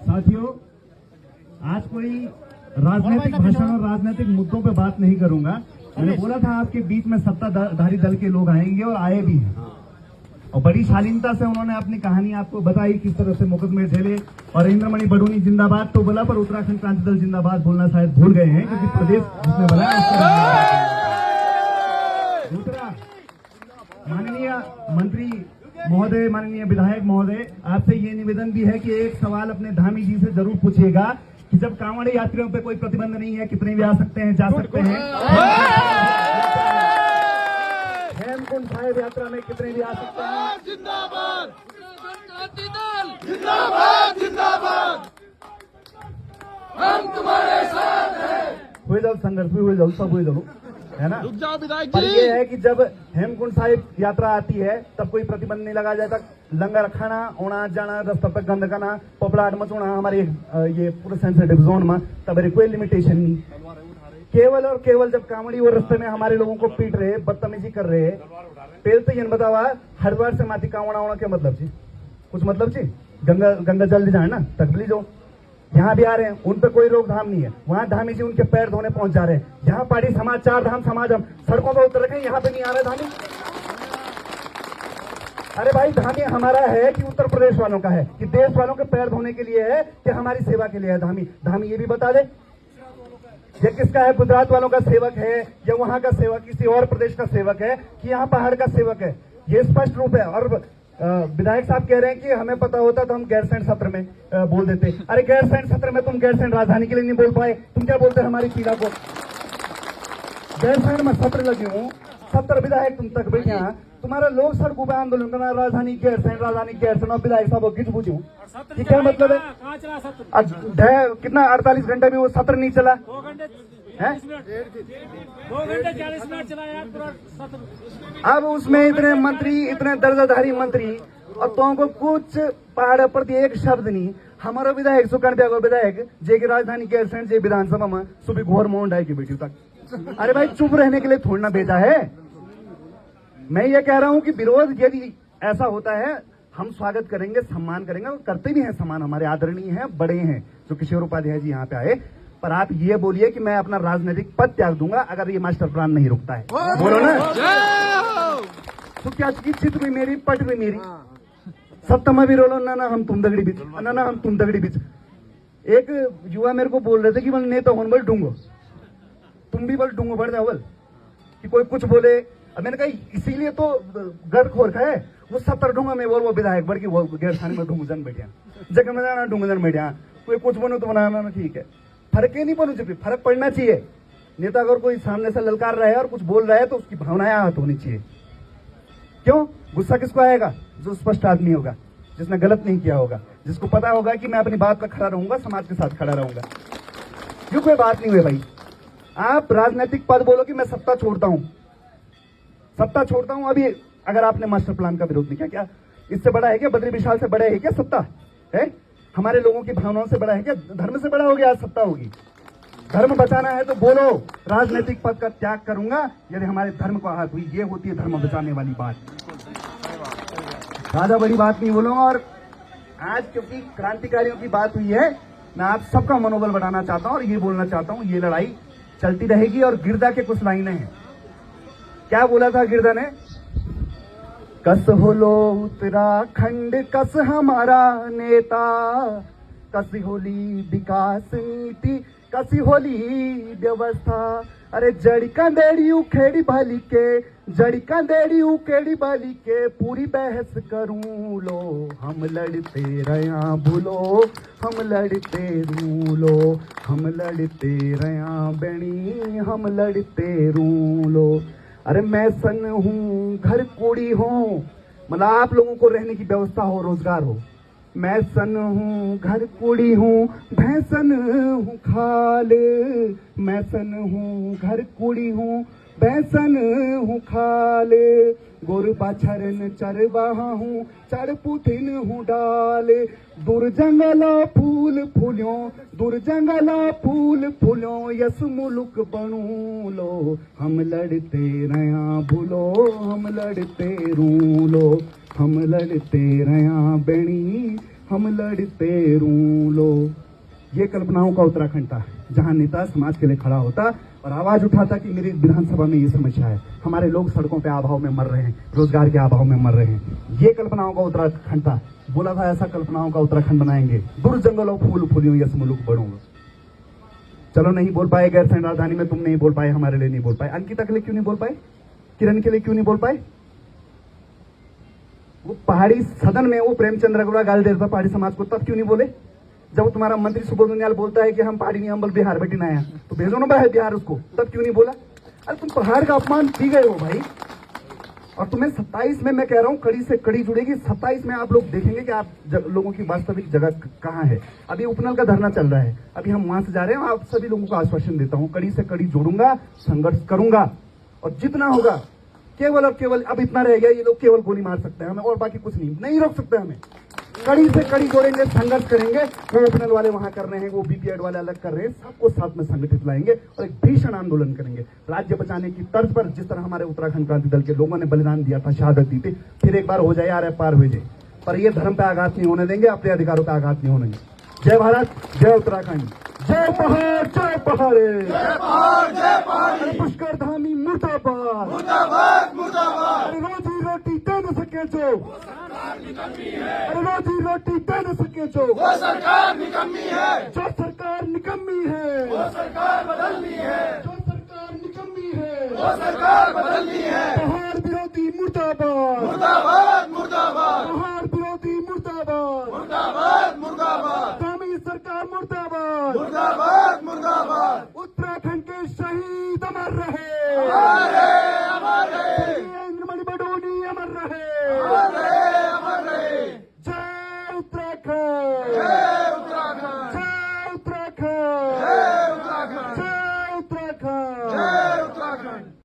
साथियों, आज कोई राजनीतिक भाषण और राजनीतिक मुद्दों पे बात नहीं करूंगा। मैंने बोला था आपके बीच में सत्ताधारी दल के लोग आएंगे और आए भी हैं, और बड़ी शालीनता से उन्होंने अपनी कहानी आपको बताई, किस तरह से मुकदमे झेले। और इंद्रमणि बडूनी जिंदाबाद तो बोला, पर उत्तराखंड क्रांति दल जिंदाबाद बोलना शायद भूल गए हैं, क्योंकि प्रदेश जिसने बनाया। दूसरा, माननीय मंत्री महोदय, माननीय विधायक महोदय, आपसे ये निवेदन भी है कि एक सवाल अपने धामी जी से जरूर पूछिएगा कि जब कांवड़े यात्रियों पे कोई प्रतिबंध नहीं है, कितने भी आ सकते हैं, जा सकते हैं। हेमकुंड साहिब यात्रा में कितने भी आ सकते हैं। जिंदाबाद जिंदाबाद जिंदाबाद, हम तुम्हारे साथ हैं। हुए जल संघर्ष भी हुए जल, सब हुए जल, है ना। रुक जाओ विधायक पर जी। ये है कि जब हेमकुंड साहिब यात्रा आती है तब कोई प्रतिबंध नहीं लगाया जाता। लंगर खाना, आना जाना, रास्ता पे गंद करना, पपलाट मचोना हमारे ये पूरे सेंसिटिव जोन में, तब कोई लिमिटेशन नहीं। केवल और केवल जब कांवड़ी और रास्ते में हमारे लोगों को पीट रहे, बदतमीजी कर रहे, पहले तो ये बतावा हरिद्वार से माती कांवड़ा होना क्या मतलब जी? कुछ मतलब जी? गंगा जल्दी जाए ना, तकली जो यहाँ भी आ रहे हैं, उन पर कोई रोकथाम नहीं है। वहाँ धामी जी उनके पैर धोने पहुंच जा रहे हैं। यहाँ पार्टी समाज, चार धाम समाज, हम सड़कों पर उतर रखे, यहाँ पे नहीं आ रहे धामी। अरे भाई, धामी हमारा है कि उत्तर प्रदेश वालों का है, कि देश वालों के पैर धोने के लिए है, कि हमारी सेवा के लिए है धामी? धामी ये भी बता दे, ये किसका है? गुजरात वालों का सेवक है या वहां का सेवक, किसी और प्रदेश का सेवक है, कि यहाँ पहाड़ का सेवक है? ये स्पष्ट रूप है। और विधायक साहब कह रहे हैं कि हमें पता होता तो हम गैरसैंण सत्र में बोल देते। अरे गैरसैंण सत्र में तुम गैरसैंण राजधानी के लिए नहीं बोल पाए, तुम क्या बोलते हमारी पीड़ा को? गैरसैंण में सत्र लगे हूँ, 70 विधायक तुम तक बैठे हैं, तुम्हारा लोग सड़कों पर आंदोलन करना, राजधानी गैरसैंण, राजधानी गैरसैंण, और विधायक साहब किस पूछू कि क्या मतलब है? कितना 48 घंटे भी वो सत्र नहीं चला है? 2 घंटे 40 मिनट चला यार पूरा सत्र। अब उसमें इतने मंत्री, इतने दर्जाधारी मंत्री, और तुमको कुछ पहाड़ प्रति एक शब्द नहीं। हमारा विधायक सुकन विधायक जे की राजधानी गैरसैंण जे विधानसभा में सुबह घोर मौन डाई की बेटी तक। अरे भाई, चुप रहने के लिए थोड़ी ना भेजा है। मैं ये कह रहा हूं कि विरोध यदि ऐसा होता है, हम स्वागत करेंगे, सम्मान करेंगे, और करते भी हैं सम्मान, हमारे आदरणीय हैं, बड़े हैं जो किशोर उपाध्याय जी यहाँ पे आए। पर आप ये बोलिए कि मैं अपना राजनीतिक पद त्याग दूंगा अगर ये मास्टर प्लान नहीं रुकता है। बोलो ना, तो क्या की चित भी मेरी, पट भी मेरी, सप्तमा भी रोलो ना हम तुम दगड़ी बीच, ना हम तुम दगड़ी बीच। एक युवा मेरे को बोल रहे थे कि बोल नेता होने बोल डूंगो, तुम भी बोल डूंगो बढ़ जाओ बोल, कि कोई कुछ बोले। अब मैंने कहा इसीलिए तो गढ़ खोर है वो 70 ढूंगा में बोल, वो विधायक बढ़ के वो गैरसैंण में ढूंगजन बैठे, जगह में जाना ढूंगजन बैठे, कोई कुछ बनो तो बनाना, ठीक है, फर्क ही नहीं पड़ना चाहिए, फर्क पड़ना चाहिए। नेता अगर कोई सामने से ललकार रहा है और कुछ बोल रहा है तो उसकी भावनाएं आहत होनी चाहिए। क्यों? गुस्सा किसको आएगा? जो स्पष्ट आदमी होगा, जिसने गलत नहीं किया होगा, जिसको पता होगा कि मैं अपनी बात पर खड़ा रहूंगा, समाज के साथ खड़ा रहूंगा। क्यों? कोई बात नहीं हुई भाई। आप राजनीतिक पद बोलो कि मैं सत्ता छोड़ता हूं, सत्ता छोड़ता हूं। अभी अगर आपने मास्टर प्लान का विरोध नहीं किया, क्या इससे बड़ा है क्या? बद्री विशाल से बड़ा है क्या सत्ता? है हमारे लोगों की भावनाओं से बड़ा है क्या? धर्म से बड़ा हो गया आज सत्ता होगी। धर्म बचाना है तो बोलो, राजनीतिक पद का त्याग करूंगा यदि हमारे धर्म को आहत हुई। ये होती है धर्म बचाने वाली बात, ज्यादा बड़ी बात नहीं बोलूंगा। और आज क्योंकि क्रांतिकारियों की बात हुई है, मैं आप सबका मनोबल बढ़ाना चाहता हूं और ये बोलना चाहता हूं, ये लड़ाई चलती रहेगी। और गिरदा के कुछ लाइनें हैं। क्या बोला था गिरदा ने? कस होलो उत्तराखंड, कस हमारा नेता, कसी होली विकास नीति, कसी होली व्यवस्था। अरे जड़ी कंदेड़ी उखेड़ी भली के, जड़ी कंदेड़ी उखेड़ी भली के, पूरी बहस करूं लो, हम लड़ते रया भूलो, हम लड़ते रू लो, हम लड़ते रया बेणी, हम लड़ते रू लो। अरे मैं सन हूँ, घर कोड़ी हूँ, मतलब आप लोगों को रहने की व्यवस्था हो, रोजगार हो। मैं सन हूँ, घर कुड़ी हूँ, भैंसन हूँ खाल, मैं सन हूँ, घर कुड़ी हूँ, भैंसन हूँ खाल, गोर बाछरन चरवाहा हूँ, चढ़ पुथिन हूँ डाल, दूर जंगला फूल फूल्यों, दूर जंगला फूल फूल्यों, यस मुलुक बनू लो, हम लड़ते रया भूलो, हम लड़ते रू लो, हम लड़ते रया बेणी, हम लड़ते रू लो। ये कल्पनाओं का उत्तराखंड था, जहां नेता समाज के लिए खड़ा होता और आवाज उठाता कि मेरी विधानसभा में ये समस्या है, हमारे लोग सड़कों पे अभाव में मर रहे हैं, रोजगार के अभाव में मर रहे हैं। ये कल्पनाओं का उत्तराखंड था। बोला था ऐसा कल्पनाओं का उत्तराखंड बनाएंगे, दूर जंगलों फूल फूलियों यस मुलुक बढ़ूंगा। चलो नहीं बोल पाए, गैरसैंण राजधानी में तुम नहीं बोल पाए, हमारे लिए नहीं बोल पाए। अंकिता के लिए क्यों नहीं बोल पाए? किरण के लिए क्यों नहीं बोल पाए? वो पहाड़ी सदन में वो प्रेमचंद रघुरा गाल दे रहा था पहाड़ी समाज को, तब क्यों नहीं बोले? जब तुम्हारा मंत्री सुबोध उनियाल बोलता है कि हम पहाड़ी नहीं, हम बल बिहार बेटी आया, तो भेजो ना बिहार उसको, तब क्यों नहीं बोला? अरे तुम पहाड़ का अपमान पी गए हो भाई। और तुम्हें 27 में मैं कह रहा हूं कड़ी से कड़ी जुड़ेगी। 27 में आप लोग देखेंगे कि आप लोगों की वास्तविक जगह कहां है। अभी उपनल का धरना चल रहा है, अभी हम वहां से जा रहे हैं। आप सभी लोगों को आश्वासन देता हूं, कड़ी से कड़ी जोड़ूंगा, संघर्ष करूंगा और जितना होगा केवल और केवल अब इतना रह गया, ये लोग केवल गोली मार सकते हैं हमें और बाकी कुछ नहीं रोक सकते हमें। कड़ी से कड़ी जोड़ेंगे, संघर्ष करेंगे। वो ओपनल वाले वहां कर रहे हैं, वो बीपीएड वाले अलग कर रहे हैं, सबको साथ में संगठित लाएंगे और एक भीषण आंदोलन करेंगे। राज्य बचाने की तर्ज पर जिस तरह हमारे उत्तराखंड क्रांति दल के लोगों ने बलिदान दिया था, शहादत दी थी, फिर एक बार हो जाए यार पार हो जाए, पर ये धर्म पे आघात नहीं होने देंगे, अपने अधिकारों पे आघात नहीं होने देंगे। जय भारत, जय उत्तराखंड, जय पहाड़, जय पहाड़े, जय पहाड़, जय पहाड़ी, पुष्कर धामी मुर्दाबाद, मुर्दाबाद, मुर्दाबाद। अरे रोजी रोटी दे न सके जो, अरे रोजी रोटी दे न सके जो, वो सरकार निकम्मी है, जो सरकार निकम्मी है, वो सरकार बदलनी है, जो सरकार निकम्मी है, वो सरकार बदलनी है। पहाड़ विरोधी मुर्दाबाद, मुर्दाबाद, मुर्दाबाद, पहाड़ विरोधी मुर्दाबाद, मुर्दाबाद, मुर्दाबाद, धामी सरकार मुर्दाबाद, मुर्दाबाद।